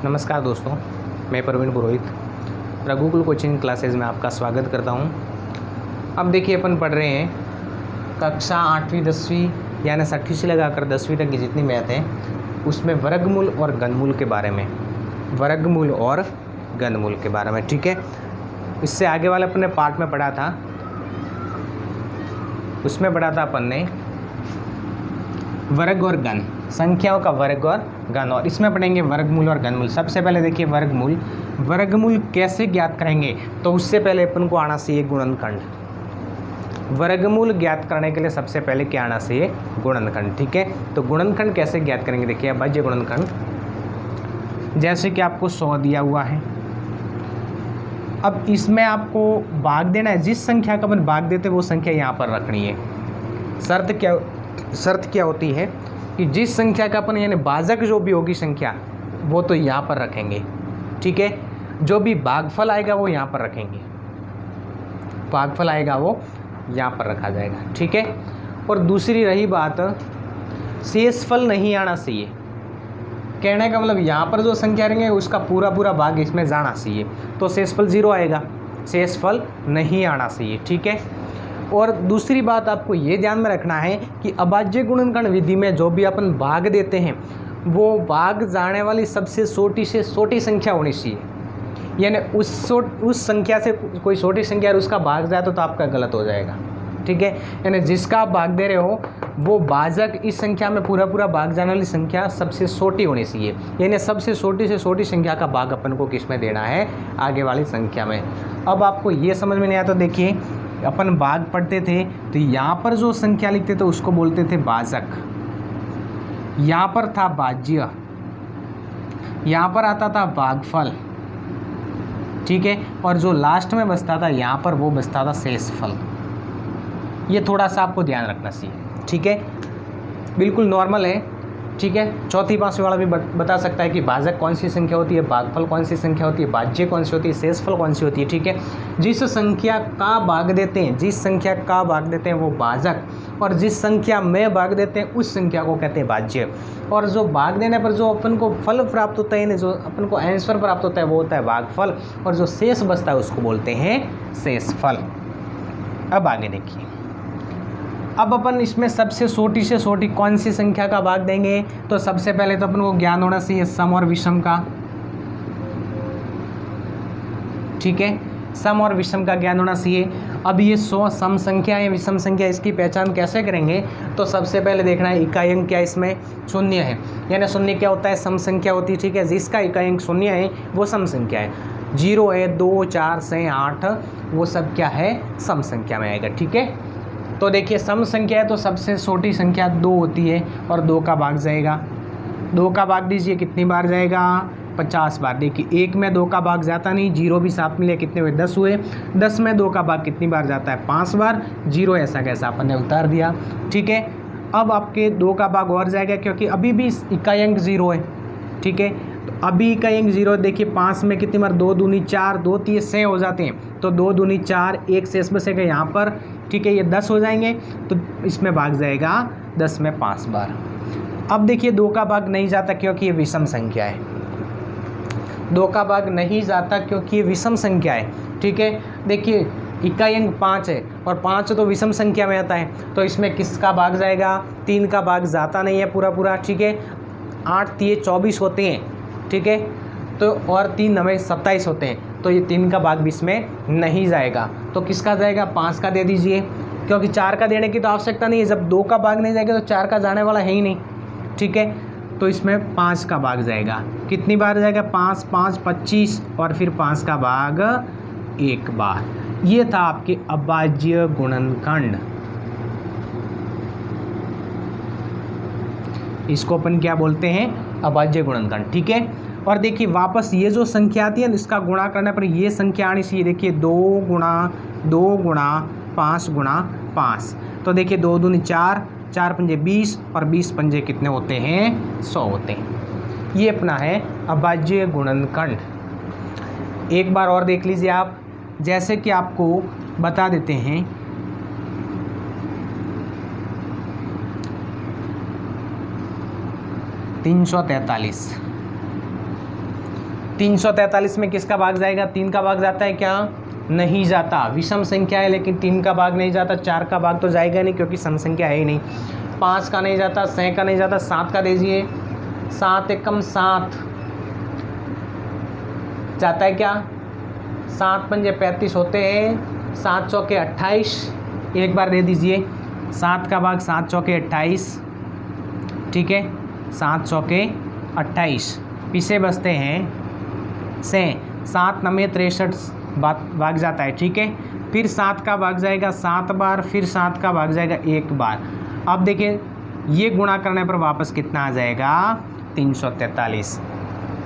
नमस्कार दोस्तों, मैं प्रवीण पुरोहित रघुकुल कोचिंग क्लासेस में आपका स्वागत करता हूं। अब देखिए अपन पढ़ रहे हैं कक्षा 8वीं 10वीं यानी 6ठी से लगाकर 10वीं तक की जितनी मैथ है उसमें वर्गमूल और घनमूल के बारे में, वर्गमूल और घनमूल के बारे में। ठीक है, इससे आगे वाले अपन ने पार्ट में पढ़ा था, उसमें पढ़ा था अपन ने वर्ग और घन, संख्याओं का वर्ग और घन, और इसमें पढ़ेंगे वर्गमूल और घनमूल। सबसे पहले देखिए वर्गमूल, वर्गमूल कैसे ज्ञात करेंगे तो उससे पहले अपन को आना चाहिए गुणनखंड। वर्गमूल ज्ञात करने के लिए सबसे पहले क्या आना चाहिए? गुणनखंड। ठीक है, तो गुणनखंड कैसे ज्ञात करेंगे? देखिए अभाज्य गुणनखंड, जैसे कि आपको 100 दिया हुआ है। अब इसमें आपको भाग देना है, जिस संख्या का अपन भाग देते हैं वो संख्या यहाँ पर रखनी है। शर्त क्या होती है कि जिस संख्या का अपन यानी भाजक जो भी होगी संख्या वो तो यहाँ पर रखेंगे। ठीक है, जो भी भागफल आएगा वो यहाँ पर रखेंगे, भागफल आएगा वो यहाँ पर रखा जाएगा। ठीक है, और दूसरी रही बात, शेषफल नहीं आना चाहिए। कहने का मतलब यहाँ पर जो संख्या रहेंगे उसका पूरा भाग इसमें जाना चाहिए, तो शेषफल 0 आएगा, शेषफल नहीं आना चाहिए। ठीक है, और दूसरी बात आपको ये ध्यान में रखना है कि अभाज्य गुणनखंड विधि में जो भी अपन भाग देते हैं वो भाग जाने वाली सबसे छोटी से छोटी संख्या होनी चाहिए। यानी उस संख्या से कोई छोटी संख्या और उसका भाग जाए तो आपका गलत हो जाएगा। ठीक है, यानी जिसका आप भाग दे रहे हो वो भाजक इस संख्या में पूरा भाग जाने वाली संख्या सबसे छोटी होनी चाहिए। यानी सबसे छोटी से छोटी संख्या का भाग अपन को किस में देना है? आगे वाली संख्या में। अब आपको ये समझ में नहीं आया तो देखिए, अपन भाग पढ़ते थे तो यहाँ पर जो संख्या लिखते थे उसको बोलते थे भाजक, यहाँ पर था भाज्य, यहाँ पर आता था भागफल। ठीक है, और जो लास्ट में बचता था यहाँ पर वो बचता था शेषफल। ये थोड़ा सा आपको ध्यान रखना चाहिए। ठीक है, बिल्कुल नॉर्मल है। ठीक है, चौथी पांचवी वाला भी बता सकता है कि भाजक कौन सी संख्या होती है, भागफल कौन सी संख्या होती है, भाज्य कौन सी होती है, शेषफल कौन सी होती है। ठीक है, जिस संख्या का भाग देते हैं, जिस संख्या का भाग देते हैं वो भाजक, और जिस संख्या में भाग देते हैं उस संख्या को कहते हैं भाज्य। और जो भाग देने पर जो अपन को फल प्राप्त होता है, जो अपन को आंसर प्राप्त होता है वो होता है भागफल, और जो शेष बचता है उसको बोलते हैं शेषफल। अब आगे देखिए, अब अपन इसमें सबसे छोटी से छोटी कौन सी संख्या का भाग देंगे तो सबसे पहले तो अपन को ज्ञान होना चाहिए सम और विषम का। ठीक है, सम और विषम का ज्ञान होना चाहिए। अब ये 100 सम संख्या है, विषम संख्या, इसकी पहचान कैसे करेंगे तो सबसे पहले देखना है इकाई अंक क्या इसमें शून्य है। यानी शून्य क्या होता है? सम संख्या होती है। ठीक है, जिसका इकाई अंक शून्य है वो सम संख्या है। 0 है, 2, 4, 6, 8 वो सब क्या है? सम संख्या में आएगा। ठीक है, तो देखिए सम संख्या है तो सबसे छोटी संख्या 2 होती है और 2 का भाग जाएगा। 2 का भाग दीजिए, कितनी बार जाएगा? 50 बार। देखिए 1 में 2 का भाग जाता नहीं, 0 भी साथ में लिया, कितने हुए? 10 हुए। 10 में 2 का भाग कितनी बार जाता है? 5 बार। 0 ऐसा कैसा अपन ने उतार दिया। ठीक है, अब आपके 2 का भाग और जाएगा क्योंकि अभी भी इकाई अंक 0 है। ठीक है, तो अभी इकाई अंक 0, देखिए 5 में कितनी बार? 2 दूनी 4, 2 3 6 हो जाते हैं, तो 2 दूनी 4, 1 शेष बचेगा यहाँ पर। ठीक है, ये 10 हो जाएंगे तो इसमें भाग जाएगा 10 में 5 बार। अब देखिए 2 का भाग नहीं जाता क्योंकि ये विषम संख्या है। 2 का भाग नहीं जाता क्योंकि ये विषम संख्या है। ठीक है, देखिए इकाई अंक 5 है और 5 तो विषम संख्या में आता है, तो इसमें किसका भाग जाएगा? 3 का भाग जाता नहीं है पूरा। ठीक है, 8 3 24 होते हैं। ठीक है, तो और 3 हमें 27 होते हैं, तो ये 3 का भाग भी इसमें नहीं जाएगा। तो किसका जाएगा? 5 का दे दीजिए, क्योंकि 4 का देने की तो आवश्यकता नहीं है। जब 2 का भाग नहीं जाएगा तो 4 का जाने वाला है ही नहीं। ठीक है, तो इसमें 5 का भाग जाएगा। कितनी बार जाएगा? 5 5 25 और फिर 5 का भाग 1 बार। ये था आपके अभाज्य गुणनखंड। इसको अपन क्या बोलते हैं? अभाज्य गुणनखंड। ठीक है, और देखिए वापस ये जो संख्या आती है इसका गुणा करने पर ये संख्या आनी चाहिए। देखिए 2 गुणा 2 गुणा 5 गुणा 5, तो देखिए 2 दूनी 4, 4 पंजे 20 और 20 पंजे कितने होते हैं? 100 होते हैं। ये अपना है अभाज्य गुणनखंड। एक बार और देख लीजिए आप, जैसे कि आपको बता देते हैं 343 343 में किसका भाग जाएगा? 3 का भाग जाता है क्या? नहीं जाता। विषम संख्या है लेकिन 3 का भाग नहीं जाता। 4 का भाग तो जाएगा नहीं क्योंकि सम संख्या है ही नहीं। 5 का नहीं जाता, 6 का नहीं जाता, 7 का दीजिए। 7 एकम 7 जाता है क्या? 7 पंजे 35 होते हैं, 7 चौके 28। एक बार दे दीजिए। 7 का भाग 7 चौके 28, ठीक है। 7 चौके 28 पीछे बचते हैं से 7 9 63 भाग जाता है, ठीक है। फिर 7 का भाग जाएगा 7 बार, फिर 7 का भाग जाएगा 1 बार। अब देखिए ये गुणा करने पर वापस कितना आ जाएगा? 343।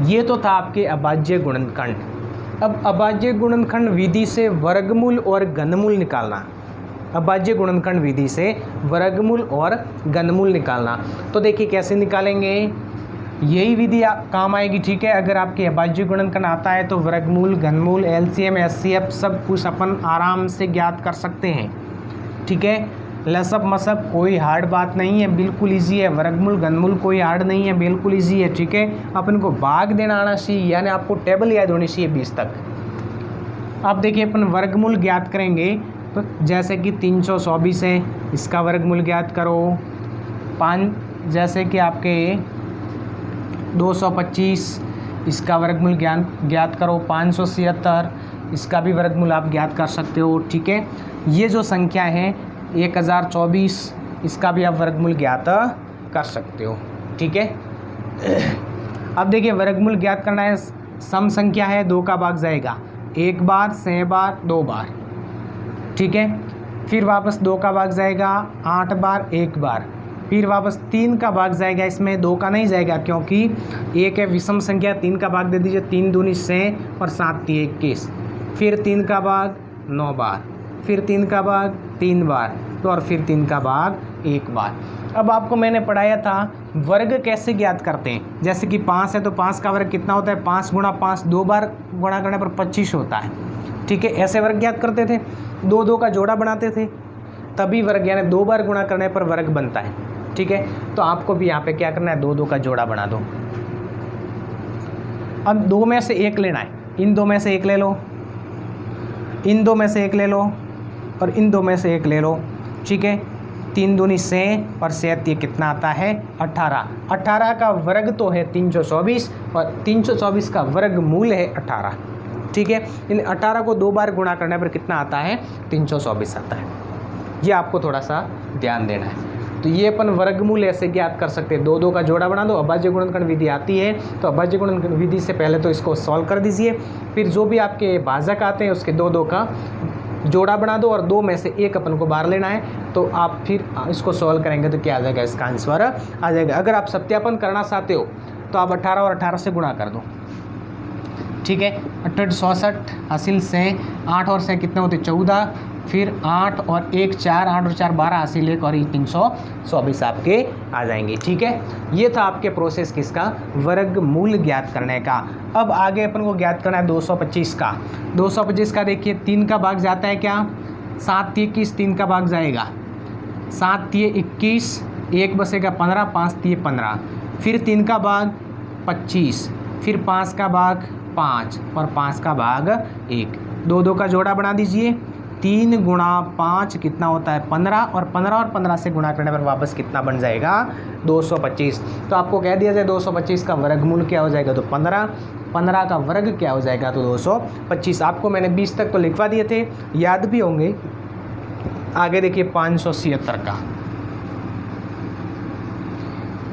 ये तो था आपके अभाज्य गुणनखंड। अब अभाज्य गुणनखंड विधि से वर्गमूल और घनमूल निकालना। अभाज्य गुणनखंड विधि से वर्गमूल और घनमूल निकालना। तो देखिए कैसे निकालेंगे, यही विधि काम आएगी, ठीक है। अगर आपके अभाज्य गुणनखंड आता है तो वर्गमूल, घनमूल, एलसीएम, एचसीएफ सब कुछ अपन आराम से ज्ञात कर सकते हैं, ठीक है। लसअप मसअप कोई हार्ड बात नहीं है, बिल्कुल इजी है। वर्गमूल घनमूल कोई हार्ड नहीं है, बिल्कुल इजी है, ठीक है। अपन को भाग देना आना चाहिए, यानी आपको टेबल याद होनी चाहिए 20 तक। अब देखिए अपन वर्गमूल ज्ञात करेंगे तो जैसे कि 324 है, इसका वर्गमूल ज्ञात करो। 5 जैसे कि आपके 225, इसका वर्गमूल ज्ञात करो। 576, इसका भी वर्गमूल आप ज्ञात कर सकते हो, ठीक है। ये जो संख्या है 1024, इसका भी आप वर्गमूल ज्ञात कर सकते हो, ठीक है। अब देखिए वर्गमूल ज्ञात करना है, सम संख्या है 2 का भाग जाएगा 1 बार, 6 बार, 2 बार, ठीक है। फिर वापस 2 का भाग जाएगा 8 बार, 1 बार। फिर वापस 3 का भाग जाएगा, इसमें 2 का नहीं जाएगा क्योंकि 1 है विषम संख्या। 3 का भाग दे दीजिए, 3 दूनी 6 और 7 3 21। फिर 3 का भाग 9 बार, फिर 3 का भाग 3 बार, तो और फिर 3 का भाग 1 बार। अब आपको मैंने पढ़ाया था वर्ग कैसे ज्ञात करते हैं। जैसे कि 5 है तो 5 का वर्ग कितना होता है? 5 गुणा 5, 2 बार गुणा करने पर 25 होता है, ठीक है। ऐसे वर्ग ज्ञात करते थे, 2 2 का जोड़ा बनाते थे, तभी वर्ग, यानी 2 बार गुणा करने पर वर्ग बनता है, ठीक है। तो आपको भी यहाँ पे क्या करना है? 2 2 का जोड़ा बना दो। अब 2 में से 1 लेना है, इन 2 में से 1 ले लो, इन 2 में से 1 ले लो और इन 2 में से 1 ले लो, ठीक है। 3 दूनी 6 और 7 ये कितना आता है? 18। 18 का वर्ग तो है 324 और 324 का वर्गमूल है 18, ठीक है। इन 18 को 2 बार गुणा करने पर कितना आता है? 324 आता है। ये आपको थोड़ा सा ध्यान देना है। तो ये अपन वर्गमूल ऐसे ज्ञात कर सकते हैं, 2 2 का जोड़ा बना दो। अभाज्य गुणनखंड विधि आती है तो अभाज्य गुणनखंड विधि से पहले तो इसको सॉल्व कर दीजिए, फिर जो भी आपके भाजक आते हैं उसके 2 2 का जोड़ा बना दो और 2 में से 1 अपन को बाहर लेना है। तो आप फिर इसको सॉल्व करेंगे तो क्या आ जाएगा? इसका आंसर आ जाएगा। अगर आप सत्यापन करना चाहते हो तो आप 18 और 18 से गुणा कर दो, ठीक है। 68 64 हासिल से 8 और 6 कितने होते? 14। फिर 8 और 1 4, 8 और 4 12 हासिल 1 और 324 आपके आ जाएंगे, ठीक है। ये था आपके प्रोसेस किसका? वर्गमूल ज्ञात करने का। अब आगे अपन को ज्ञात करना है 225 का। 225 का देखिए 3 का भाग जाता है क्या? 7 3 21, 3 का भाग जाएगा 7 3 21, 1 बसेगा 15, 5 3 15। फिर 3 का भाग 25, फिर 5 का भाग 5 और 5 का भाग 1। 2 2 का जोड़ा बना दीजिए। 3 गुणा 5 कितना होता है? 15 और 15 से गुणा करने पर वापस कितना बन जाएगा? 225। तो आपको कह दिया जाए 225 का वर्गमूल क्या हो जाएगा? तो 15 का वर्ग क्या हो जाएगा? तो 225। आपको मैंने 20 तक तो लिखवा दिए थे, याद भी होंगे। आगे देखिए 576 का।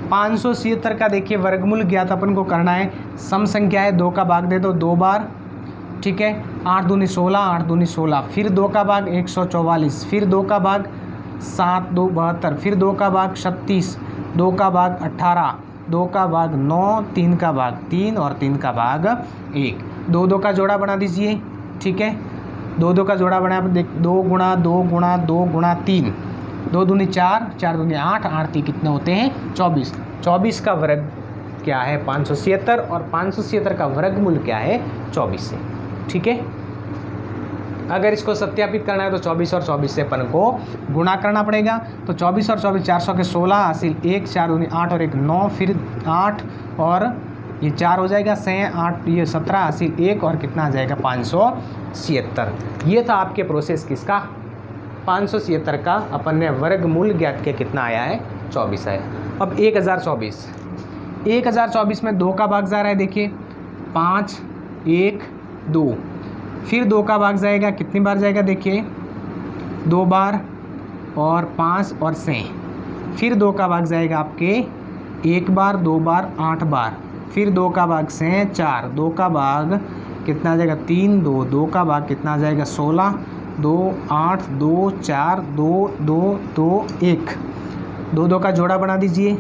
576 का देखिए वर्गमूल ज्ञात अपन को करना है। सम संख्या है, 2 का भाग दे दो 2 बार, ठीक है। 8 दूनी 16, 8 दूनी 16। फिर 2 का भाग 144, फिर 2 का भाग 7 2 72, फिर 2 का भाग 36, 2 का भाग 18, 2 का भाग 9, 3 का भाग 3 और 3 का भाग 1। 2 2 का जोड़ा बना दीजिए, ठीक है। 2 2 का जोड़ा बना, देख 2 गुणा 2 गुणा 2 गुणा 3, 2 दूनी 4, 4 दूनी 8, 8 3 कितने होते हैं? 24। 24 का वर्ग क्या है? 576 और 576 का वर्गमूल क्या है? 24 से, ठीक है। अगर इसको सत्यापित करना है तो 24 और 24 से अपन को गुणा करना पड़ेगा। तो 24 और 24 400 के 16 हासिल 1, 4 दूनी 8 और 1 9, फिर 8 और ये 4 हो जाएगा, 6 8 ये 17 हासिल 1 और कितना आ जाएगा 576। ये था आपके प्रोसेस किसका 576 का। अपन ने वर्गमूल ज्ञात किया, कितना आया है 24 आया। अब 1024 में 2 का भाग जा रहा है, देखिए 5 1 2, फिर 2 का भाग जाएगा, कितनी बार जाएगा देखिए 2 बार और 5 और 6, फिर 2 का भाग जाएगा आपके 1 बार 2 बार 8 बार, फिर 2 का भाग 6 4, 2 का भाग कितना आ जाएगा 3 2, 2 का भाग कितना आ जाएगा 16 2 8 2 4 2 2 2 1, 2 2 का जोड़ा बना दीजिए,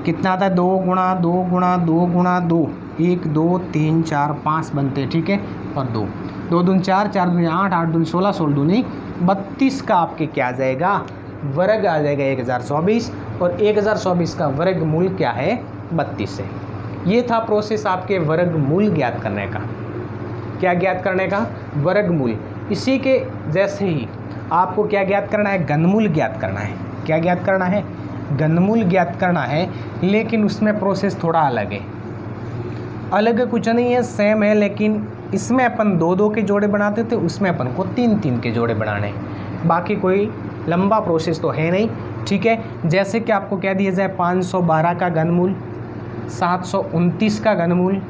कितना आता है 2 गुणा 2 गुणा 2 गुणा 2, 1 2 3 4 5 बनते हैं, ठीक है। और 2 2 दूनी 4 4 दूनी 8 8 दूनी 16 16 दूनी 32 का आपके क्या आ जाएगा वर्ग आ जाएगा 1024, और 1024 का वर्गमूल क्या है 32 है। ये था प्रोसेस आपके वर्गमूल ज्ञात करने का। क्या ज्ञात करने का वर्गमूल। इसी के जैसे ही आपको क्या ज्ञात करना है घनमूल ज्ञात करना है। क्या ज्ञात करना है घनमूल ज्ञात करना है, लेकिन उसमें प्रोसेस थोड़ा अलग है। अलग कुछ नहीं है, सेम है, लेकिन इसमें अपन 2 2 के जोड़े बनाते थे, उसमें अपन को 3 3 के जोड़े बनाने हैं। बाकी कोई लंबा प्रोसेस तो है नहीं, ठीक है। जैसे कि आपको क्या दिया जाए 512 का घनमूल, 729 का घनमूल,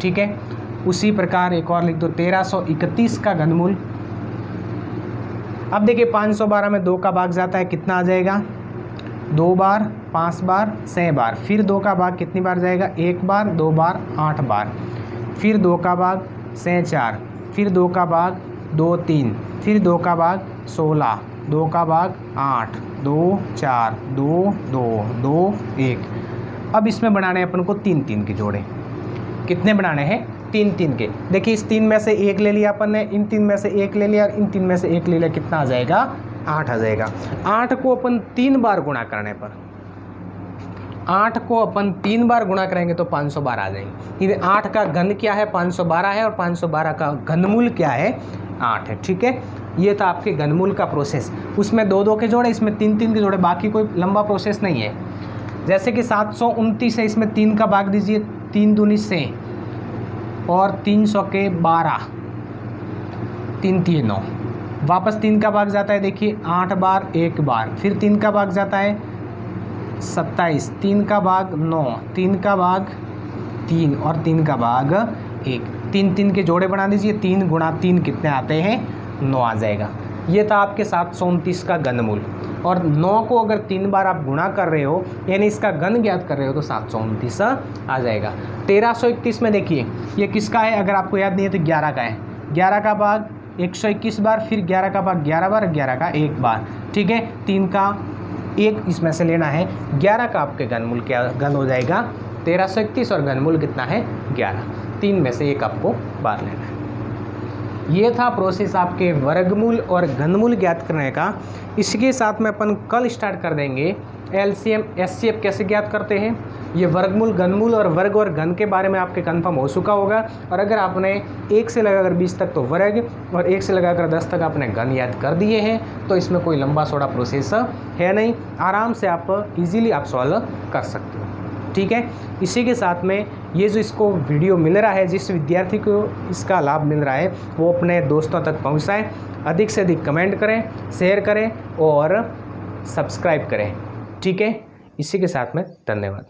ठीक है। उसी प्रकार एक और लिख दो 1331 का घनमूल। अब देखिए 512 में 2 का भाग जाता है, कितना आ जाएगा 2 बार 5 बार 6 बार, फिर 2 का भाग कितनी बार जाएगा 1 बार 2 बार 8 बार, फिर 2 का भाग 6 4, फिर 2 का भाग 2 3, फिर 2 का भाग 16, 2 का भाग 8 2 4 2 2 2 1। अब इसमें बनाने हैं अपन को 3 3 के जोड़े। कितने बनाने हैं 3 3 के। देखिए इस 3 में से 1 ले लिया अपन ने, इन 3 में से 1 ले लिया और इन 3 में से 1 ले लिया, कितना आ जाएगा 8 आ जाएगा। 8 को अपन 3 बार गुणा करने पर 8 को अपन 3 बार गुणा करेंगे तो 512 आ जाएंगे। ये 8 का घन क्या है 512 है, और 512 का घनमूल क्या है 8 है, ठीक है। ये था आपके घनमूल का प्रोसेस। उसमें 2 2 के जोड़े, इसमें 3 3 के जोड़े, बाकी कोई लंबा प्रोसेस नहीं है। जैसे कि 729 है, इसमें 3 का भाग दीजिए, 3 दूनी 6 और 300 के 12, 3 3 9, वापस 3 का भाग जाता है, देखिए 8 बार 1 बार, फिर 3 का भाग जाता है 27, 3 का भाग 9, 3 का भाग 3 और 3 का भाग 1, 3 3 के जोड़े बना दीजिए, 3 गुणा 3 कितने आते हैं 9 आ जाएगा। ये था आपके 729 का घनमूल। और 9 को अगर 3 बार आप गुणा कर रहे हो, यानी इसका घन ज्ञात कर रहे हो, तो 729 आ जाएगा। 1331 में देखिए ये किसका है, अगर आपको याद नहीं है तो 11 का है। 11 का भाग 121 बार, फिर 11 का भाग 11 बार, 11 का 1 बार, ठीक है। 3 का 1 इसमें से लेना है, 11 का आपके घनमूल क्या घन हो जाएगा 1331, और घनमूल कितना है 11, 3 में से 1 आपको बार लेना है। ये था प्रोसेस आपके वर्गमूल और घनमूल ज्ञात करने का। इसके साथ में अपन कल स्टार्ट कर देंगे एलसीएम एचसीएफ कैसे ज्ञात करते हैं। ये वर्गमूल घनमूल और वर्ग और घन के बारे में आपके कंफर्म हो चुका होगा। और अगर आपने 1 से लगाकर 20 तक तो वर्ग और 1 से लगाकर 10 तक आपने घन याद कर दिए हैं, तो इसमें कोई लंबा चौड़ा प्रोसेस है नहीं, आराम से आप इजीली आप सॉल्व कर सकते हो, ठीक है। इसी के साथ में ये जो इसको वीडियो मिल रहा है, जिस विद्यार्थी को इसका लाभ मिल रहा है, वो अपने दोस्तों तक पहुंचाएं, अधिक से अधिक कमेंट करें, शेयर करें और सब्सक्राइब करें, ठीक है। इसी के साथ में धन्यवाद।